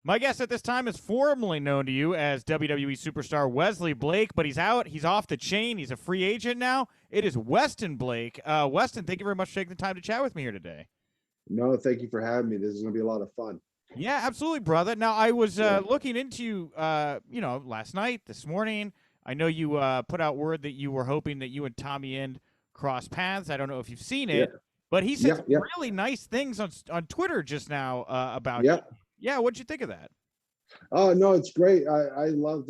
My guest at this time is formerly known to you as WWE superstar Wesley Blake, but he's out. He's off the chain. He's a free agent now. It is Westin Blake. Westin, thank you very much for taking the time to chat with me here today. No, thank you for having me. This is going to be a lot of fun. Yeah, absolutely, brother. Now, I was looking into you, last night, this morning. I know you put out word that you were hoping that you and Tommy End cross paths. I don't know if you've seen it, but he said some really nice things on Twitter just now about you. Yeah, what'd you think of that? Oh no, it's great. I loved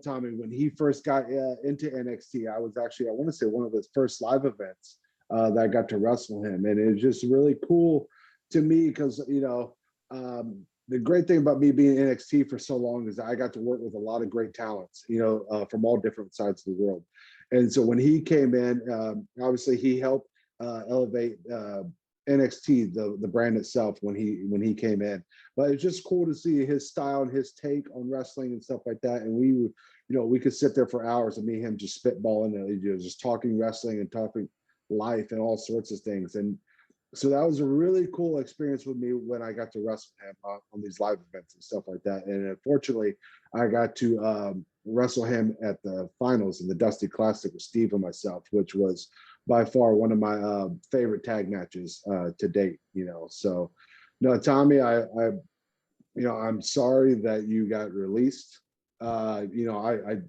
Tommy when he first got into NXT. I was actually, I want to say, one of his first live events that I got to wrestle him, and it was just really cool to me because the great thing about me being in NXT for so long is I got to work with a lot of great talents, from all different sides of the world. And so when he came in, obviously he helped elevate NXT, the brand itself, when he came in. But it's just cool to see his style and his take on wrestling and stuff like that. And we could sit there for hours and me and him just spitballing and just talking wrestling and talking life and all sorts of things. And so that was a really cool experience with me when I got to wrestle him on these live events and stuff like that. And unfortunately, I got to wrestle him at the finals in the Dusty Classic with Steve and myself, which was by far one of my favorite tag matches to date. So no, Tommy, I'm sorry that you got released. I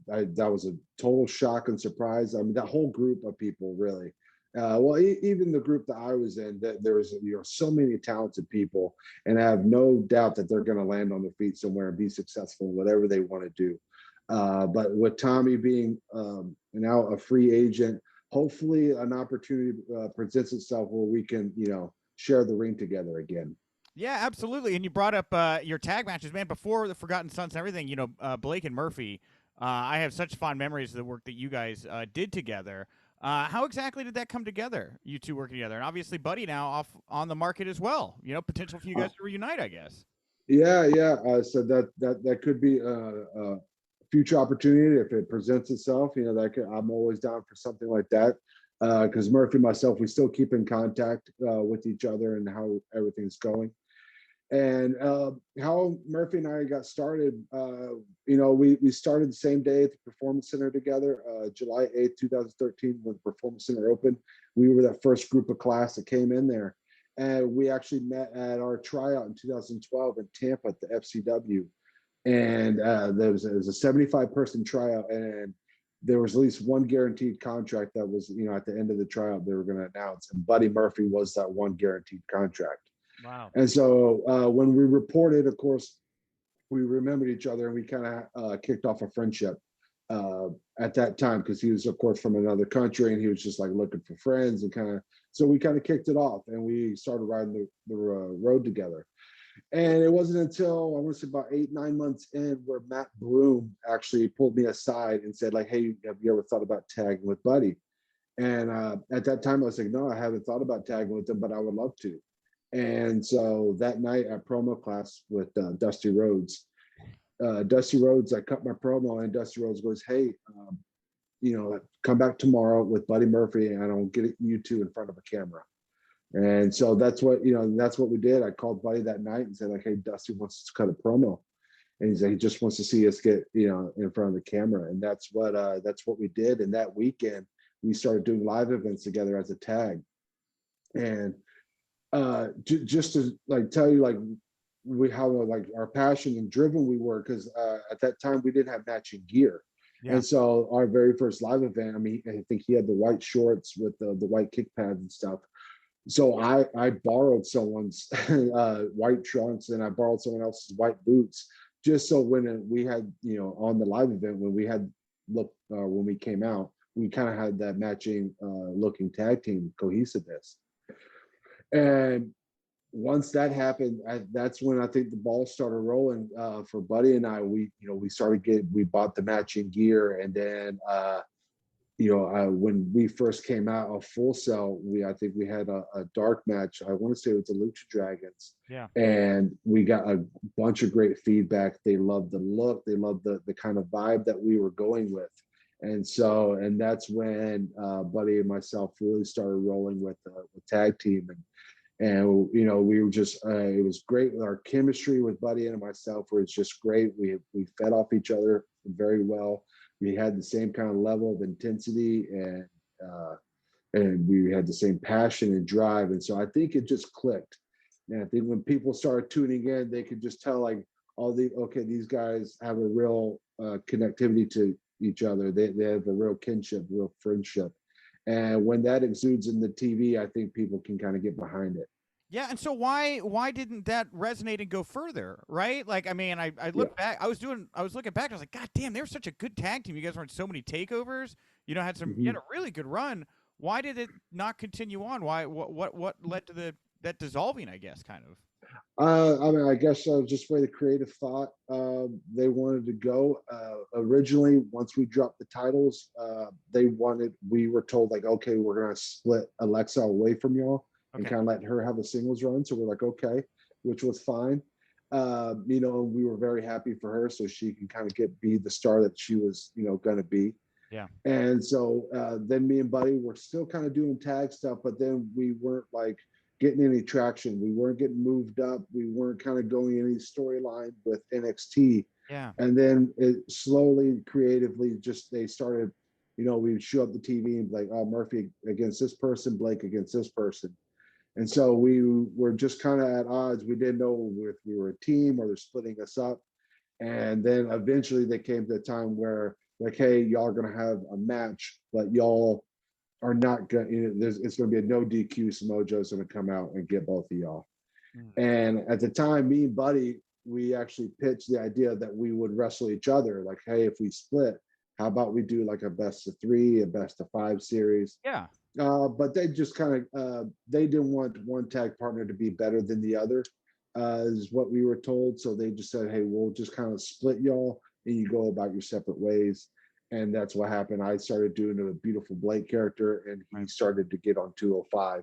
that was a total shock and surprise. I mean, that whole group of people really. Even the group that I was in, that there was so many talented people, and I have no doubt that they're going to land on their feet somewhere and be successful in whatever they want to do. But with Tommy being now a free agent, hopefully an opportunity presents itself where we can, share the ring together again. Yeah, absolutely. And you brought up your tag matches, man. Before the Forgotten Sons and everything, Blake and Murphy. I have such fond memories of the work that you guys did together. How exactly did that come together, you two working together? And obviously Buddy now off on the market as well. Potential for you guys to reunite, I guess. Yeah. So that could be a future opportunity if it presents itself. I'm always down for something like that. Because Murphy and myself, we still keep in contact with each other and how everything's going. And how Murphy and I got started, we started the same day at the Performance Center together, July 8th, 2013, when the Performance Center opened. We were that first group of class that came in there. And we actually met at our tryout in 2012 in Tampa at the FCW. And there was a 75-person tryout, and there was at least one guaranteed contract that was, at the end of the tryout, they were going to announce. And Buddy Murphy was that one guaranteed contract. Wow. And so when we reported, of course, we remembered each other, and we kind of kicked off a friendship at that time, because he was, of course, from another country, and he was just like looking for friends, and so we kind of kicked it off, and we started riding the road together. And it wasn't until I want to say about 8-9 months in where Matt Bloom actually pulled me aside and said, like, "Hey, have you ever thought about tagging with Buddy?" And at that time I was like, "No, I haven't thought about tagging with him, but I would love to." And so that night at promo class with Dusty Rhodes, I cut my promo, and Dusty Rhodes goes, "Hey, come back tomorrow with Buddy Murphy, and I'll get you two in front of a camera." And so that's what we did. I called Buddy that night and said, like, "Hey, Dusty wants to cut a promo," and he's like, he just wants to see us get in front of the camera. And that's what we did. And that weekend we started doing live events together as a tag. And just to like tell you like how like our passion and driven we were, because at that time we didn't have matching gear. Yeah. And so our very first live event, I mean, I think he had the white shorts with the white kick pads and stuff. So I borrowed someone's white trunks, and I borrowed someone else's white boots, just so when we had, on the live event, when we came out, we kind of had that matching looking tag team cohesiveness. And once that happened, that's when I think the ball started rolling for Buddy and I. We bought the matching gear, and then when we first came out of Full Sail, I think we had a dark match. I want to say it was the Lucha Dragons. Yeah. And we got a bunch of great feedback. They loved the look. They loved the kind of vibe that we were going with. And that's when Buddy and myself really started rolling with tag team. And And we were just it was great. Our chemistry with Buddy and myself was just great. We fed off each other very well. We had the same kind of level of intensity, and we had the same passion and drive. And so I think it just clicked. And I think when people started tuning in, they could just tell like these guys have a real connectivity to each other. They have a real kinship, real friendship. And when that exudes in the TV, I think people can kind of get behind it. Yeah, and so why didn't that resonate and go further, right? Like, I mean, I look back, I was looking back, I was like, God damn, they were such a good tag team. You guys were in so many takeovers, you had Mm-hmm. a really good run. Why did it not continue on? Why what led to that dissolving, I guess, kind of? I mean, I guess just where the creative thought they wanted to go. Originally, once we dropped the titles, we were told like, okay, we're gonna split Alexa away from y'all and kind of let her have a singles run. So we're like, okay, which was fine. We were very happy for her, so she can kind of be the star that she was, gonna be. Yeah. And so then me and Buddy were still kind of doing tag stuff, but then we weren't like getting any traction. We weren't getting moved up. We weren't kind of going any storyline with NXT. Yeah. And then it slowly, creatively, they started, we'd show up the TV and be like, oh, Murphy against this person, Blake against this person. And so we were just kind of at odds. We didn't know if we were a team or they're splitting us up. And then eventually they came to a time where like, hey, y'all are going to have a match, but y'all are not going to, it's going to be a no DQ. Samojo's going to come out and get both of y'all. And at the time, me and Buddy, we actually pitched the idea that we would wrestle each other. Like, hey, if we split, how about we do like a best of 3, a best of 5 series? Yeah. But they just kind of, they didn't want one tag partner to be better than the other, is what we were told. So they just said, hey, we'll just kind of split y'all and you go about your separate ways. And that's what happened. I started doing a Beautiful Blake character, and he started to get on 205,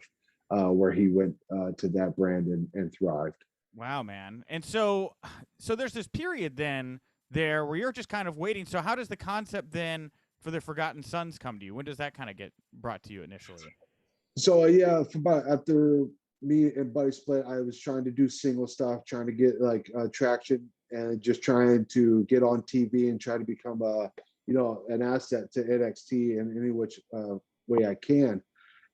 where he went to that brand and thrived. Wow, man. And so there's this period then there where you're just kind of waiting. So how does the concept then for the Forgotten Sons come to you? When does that kind of get brought to you initially? So after me and Buddy split, I was trying to do single stuff, trying to get like traction, and just trying to get on TV and try to become an asset to NXT in any which way I can.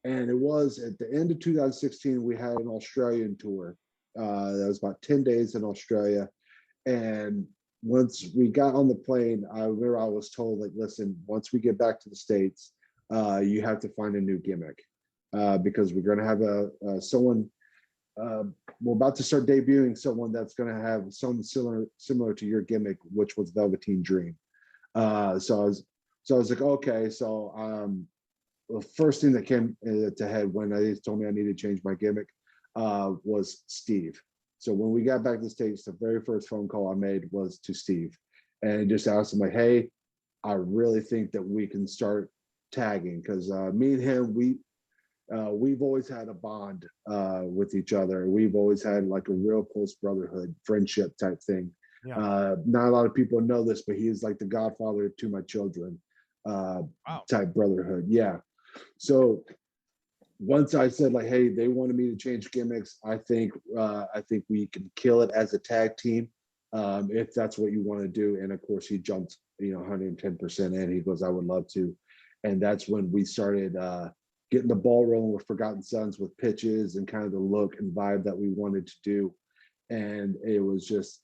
And it was at the end of 2016, we had an Australian tour. That was about 10 days in Australia. And once we got on the plane, I remember I was told, like, listen, once we get back to the States, you have to find a new gimmick because we're going to have someone, we're about to start debuting someone that's going to have something similar to your gimmick, which was Velveteen Dream. So I was like, okay. So the first thing that came to head when they told me I needed to change my gimmick was Steve. So when we got back to the States, the very first phone call I made was to Steve, and just asked him like, hey, I really think that we can start tagging, because me and him, we've always had a bond with each other. We've always had like a real close brotherhood, friendship type thing. Yeah. Not a lot of people know this, but he is like the godfather to my children, type brotherhood. Yeah. So once I said like, hey, they wanted me to change gimmicks, I think we can kill it as a tag team, if that's what you want to do. And of course, he jumped 110% in. He goes, I would love to. And that's when we started getting the ball rolling with Forgotten Sons, with pitches and kind of the look and vibe that we wanted to do. And it was just,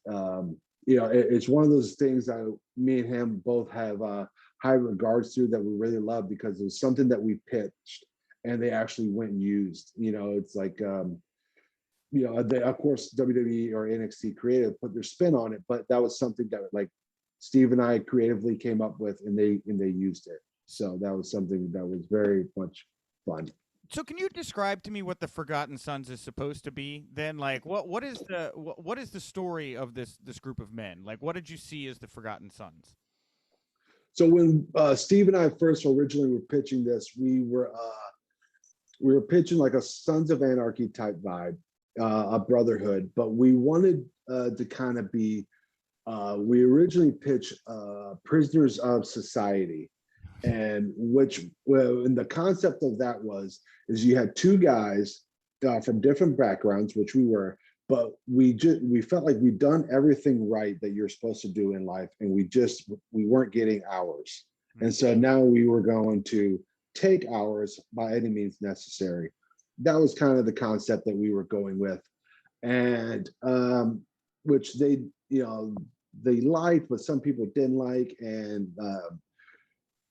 it's one of those things that me and him both have high regards to, that we really love, because it was something that we pitched and they actually went and used. It's like, of course, WWE or NXT creative put their spin on it, but that was something that like Steve and I creatively came up with, and they used it. So that was something that was very much fun. So can you describe to me what the Forgotten Sons is supposed to be then? Like what is the story of this group of men? Like, what did you see as the Forgotten Sons? So when Steve and I first originally were pitching this, we were pitching like a Sons of Anarchy type vibe, a brotherhood, but we wanted to kind of be, we originally pitched Prisoners of Society. And and the concept of that is you had two guys from different backgrounds, which we were, but we felt like we'd done everything right that you're supposed to do in life, and we weren't getting ours. And so now we were going to take ours by any means necessary. That was kind of the concept that we were going with, and which they, they liked, but some people didn't like. And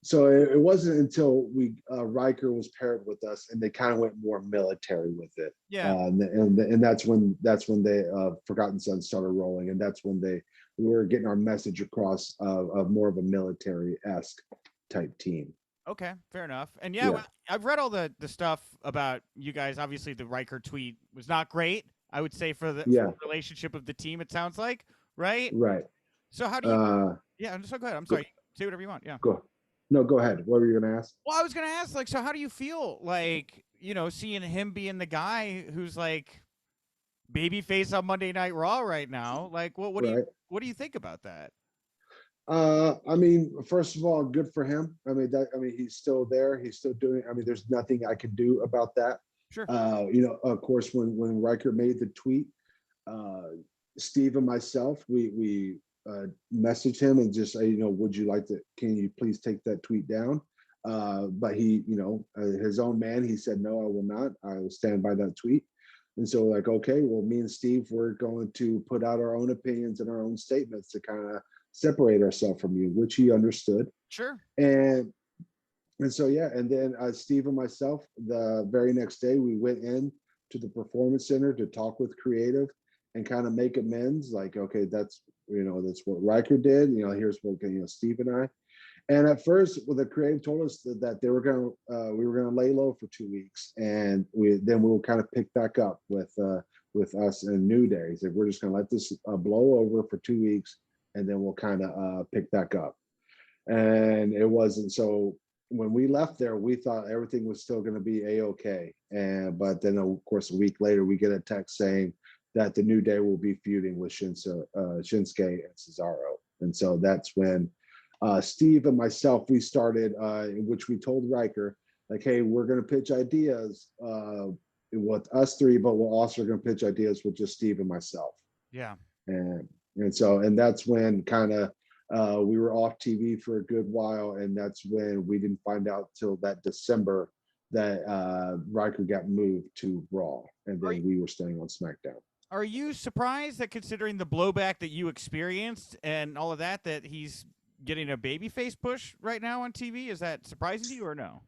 so it wasn't until Ryker was paired with us, and they kind of went more military with it. Yeah. And that's when they Forgotten Sons started rolling, and that's when we were getting our message across of more of a military-esque type team. Okay, fair enough. And yeah, well, I've read all the stuff about you guys. Obviously, the Ryker tweet was not great, I would say, for the relationship of the team, it sounds like, right? Right. So how do you yeah, I'm just go ahead. I'm sorry. Say whatever you want. Yeah. Go ahead. What were you gonna ask? Well, I was gonna ask, like, so how do you feel like, seeing him being the guy who's like babyface on Monday Night Raw right now? Like, what do you think about that? I mean, first of all, good for him. I mean, he's still there. He's still doing. I mean, there's nothing I can do about that. Sure. Of course, when Ryker made the tweet, Steve and myself, we messaged him and just say, would you like to? Can you please take that tweet down? But he, his own man, he said, no, I will not. I will stand by that tweet. And so, like, okay, well, me and Steve, we're going to put out our own opinions and our own statements to kind of separate ourselves from you, which he understood. Sure. And so and then Steve and myself, the very next day, we went in to the Performance Center to talk with creative and kind of make amends. Like, okay, that's what Ryker did. Here's what Steve and I. And at first, the creative told us that we were gonna lay low for 2 weeks, and we'll kind of pick back up with us and New Day. Like, we're just gonna let this blow over for 2 weeks, and then we'll kind of pick back up. And it wasn't. So when we left there, we thought everything was still going to be a-okay. But then, of course, a week later, we get a text saying that the New Day will be feuding with Shinsuke and Cesaro. And so that's when Steve and myself, we started, in which we told Ryker, like, hey, we're going to pitch ideas with us three, but we're also going to pitch ideas with just Steve and myself. Yeah. And that's when kind of we were off TV for a good while, and that's when we didn't find out till that December that Ryker got moved to Raw, and then we were staying on SmackDown. Are you surprised that, considering the blowback that you experienced and all of that he's getting a babyface push right now on TV? Is that surprising to you or no?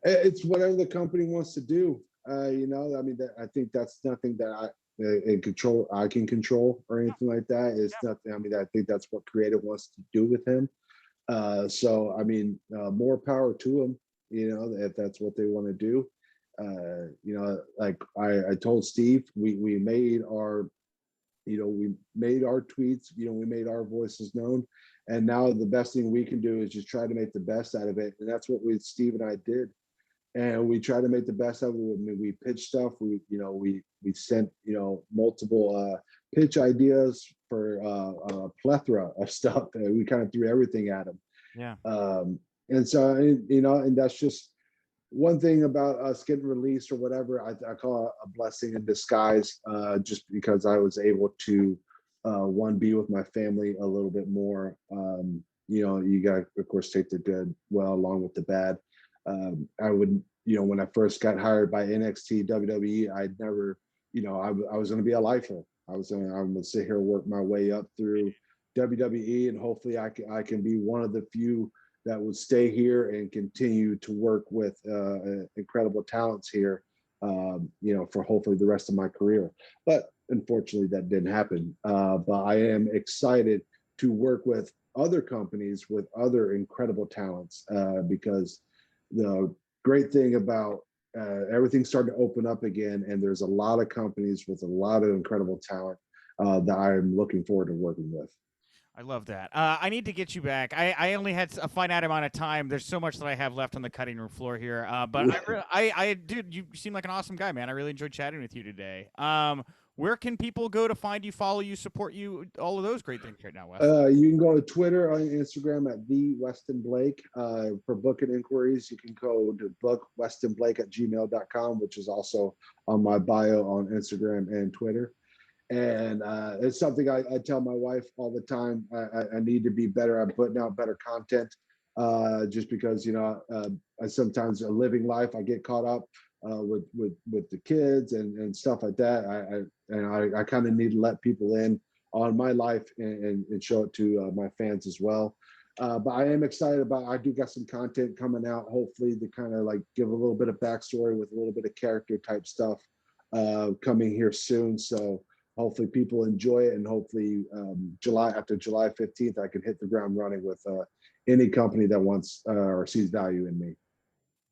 It's whatever the company wants to do. I mean, I think that's nothing that I can control or anything like that. It's nothing. I mean, I think that's what creative wants to do with him. So I mean, more power to him. If that's what they want to do. Like I told Steve, we made our, we made our tweets. We made our voices known, and now the best thing we can do is just try to make the best out of it, and that's what Steve and I did. And we try to make the best of it. I mean, we pitched stuff. We sent, multiple pitch ideas for a plethora of stuff. And we kind of threw everything at him. Yeah. And so, and that's just one thing about us getting released or whatever. I call it a blessing in disguise, just because I was able to, be with my family a little bit more. You got to, of course, take the good well along with the bad. I would, when I first got hired by NXT WWE, I'd never, I was going to be a lifer. I'm going to sit here and work my way up through WWE, and hopefully I can be one of the few that would stay here and continue to work with incredible talents here, for hopefully the rest of my career. But unfortunately, that didn't happen. But I am excited to work with other companies with other incredible talents, because the great thing about everything's starting to open up again, and there's a lot of companies with a lot of incredible talent that I'm looking forward to working with. I love that. I need to get you back. I only had a finite amount of time. There's so much that I have left on the cutting room floor here. But dude, you seem like an awesome guy, man. I really enjoyed chatting with you today. Where can people go to find you, follow you, support you, all of those great things right now, Wes? You can go to Twitter or Instagram at the Westin Blake. For booking inquiries, you can go to book westinblake@gmail.com, which is also on my bio on Instagram and Twitter. And it's something I tell my wife all the time. I need to be better at putting out better content, just because, you know, I sometimes a living life, I get caught up with the kids and stuff like that. I kind of need to let people in on my life and show it to my fans as well. But I am excited about, I do got some content coming out, hopefully to kind of like give a little bit of backstory with a little bit of character type stuff coming here soon. So hopefully people enjoy it, and hopefully after July 15th, I can hit the ground running with any company that wants or sees value in me.